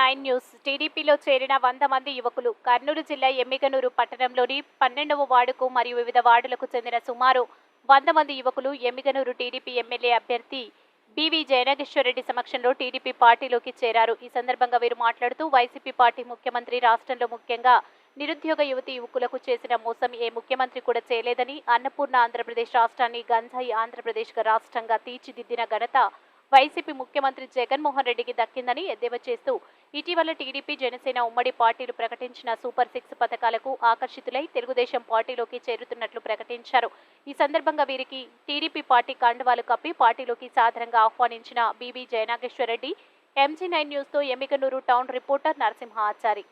9 news టీడీపీలో చేరిన 100 మంది యువకులు కర్నూలు జిల్లా ఎమ్మిగనూరు పట్టణంలోని 12వ వార్డుకు మరియు వివిధ వార్డులకు చెందిన సుమారు 100 మంది యువకులు ఎమ్మిగనూరు టీడీపీ ఎమ్మెల్యే అభ్యర్థి బివి జయనాగేశ్వరరెడ్డి సమక్షంలో టీడీపీ పార్టీలోకి చేరారు. ఈ సందర్భంగా వీరు మాట్లాడుతూ వైసీపీ పార్టీ ముఖ్యమంత్రి రాష్ట్రంలో ముఖ్యంగా నిరుద్యోగ యువతి యువకులకు చేసిన మోసం ఏ ముఖ్యమంత్రి కూడా చేయలేదని, అన్నపూర్ణ ఆంధ్రప్రదేశ్ రాష్ట్రాన్ని గంజాయి ఆంధ్రప్రదేశ్ రాష్ట్రంగా తీర్చిదిద్దిన ఘనత వైసీపీ ముఖ్యమంత్రి జగన్మోహన్ రెడ్డికి దక్కిందని ఎద్దేవా చేస్తూ ఇటీవల టీడీపీ జనసేన ఉమ్మడి పార్టీలు ప్రకటించిన సూపర్ 6 పథకాలకు ఆకర్షితులై తెలుగుదేశం పార్టీలోకి చేరుతున్నట్లు ప్రకటించారు. ఈ సందర్భంగా వీరికి టీడీపీ పార్టీ కండువాలు కప్పి పార్టీలోకి సాదరంగా ఆహ్వానించిన బివి జయనాగేశ్వరరెడ్డి. MG9 న్యూస్ తో ఎమ్మిగనూరు టౌన్ రిపోర్టర్ నరసింహ ఆచారి.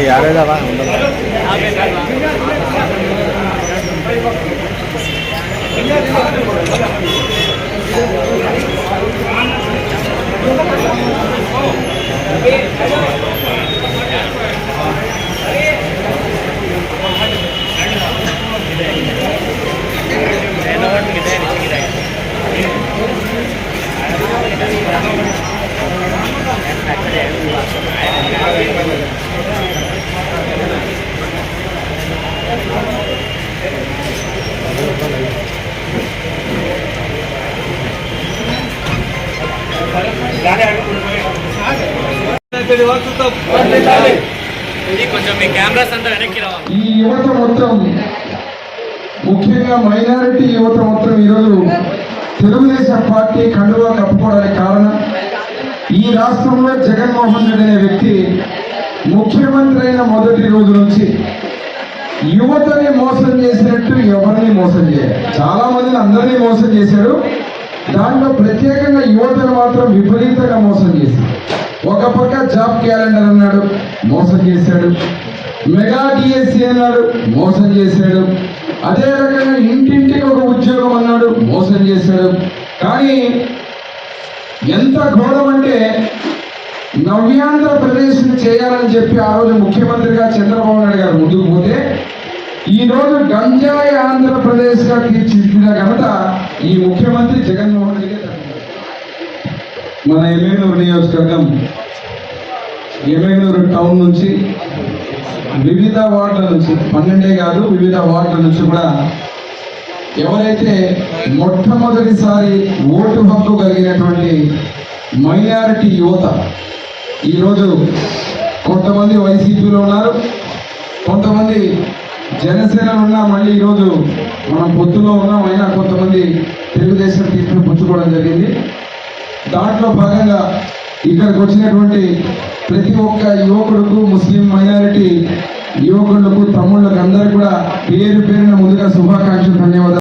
यार ఈ యువత మొత్తం ముఖ్యంగా మైనారిటీ యువత మొత్తం ఈరోజు తెలుగుదేశం పార్టీ కండువా కప్పుకోవడానికి కారణం ఈ రాష్ట్రంలో జగన్మోహన్ రెడ్డి అనే వ్యక్తి ముఖ్యమంత్రి అయిన మొదటి రోజు నుంచి యువతని మోసం చేసినట్టు ఎవరిని మోసం చేయాలి. చాలా మందిని అందరినీ మోసం చేశాడు. దాంట్లో ప్రత్యేకంగా యువతను మాత్రం విపరీతంగా మోసం చేశాడు. ఒక పక్క జాబ్ క్యాలెండర్ అన్నాడు, మోసం చేశాడు. మెగా డిఎస్సి అన్నాడు, మోసం చేశాడు. అదే రకంగా ఇంటింటికి ఒక ఉద్యోగం అన్నాడు, మోసం చేశాడు. కానీ ఎంత ఘోరం అంటే నవ్యాంధ్రప్రదేశ్ చేయాలని చెప్పి ఆ రోజు ముఖ్యమంత్రిగా చంద్రబాబు నాయుడు గారు ముందుకు పోతే ఈ రోజు గంజాయి ఆంధ్రప్రదేశ్ గా తీర్చిదిద్దిన ఘనత ఈ ముఖ్యమంత్రి జగన్మోహన్ రెడ్డి గారు. మన ఎమ్మిగనూరు నియోజకవర్గం ఎమ్మిగనూరు టౌన్ నుంచి వివిధ వార్డుల నుంచి 12 కాదు వివిధ వార్డుల నుంచి కూడా ఎవరైతే మొట్టమొదటిసారి ఓటు హక్కు కలిగినటువంటి మైనారిటీ యువత ఈరోజు కొంతమంది వైసీపీలో ఉన్నారు, కొంతమంది జనసేనలో ఉన్నా, మళ్ళీ ఈరోజు మనం పొత్తులో ఉన్నాం. అయినా కొంతమంది తెలుగుదేశం తీర్పును పుచ్చుకోవడం జరిగింది. దాంట్లో భాగంగా ఇక్కడికి వచ్చినటువంటి ప్రతి ఒక్క యువకుడుకు, ముస్లిం మైనారిటీ యువకులకు, తమ్ముళ్ళకు అందరూ కూడా పేరు పేరున ముందుగా శుభాకాంక్షలు, ధన్యవాదాలు.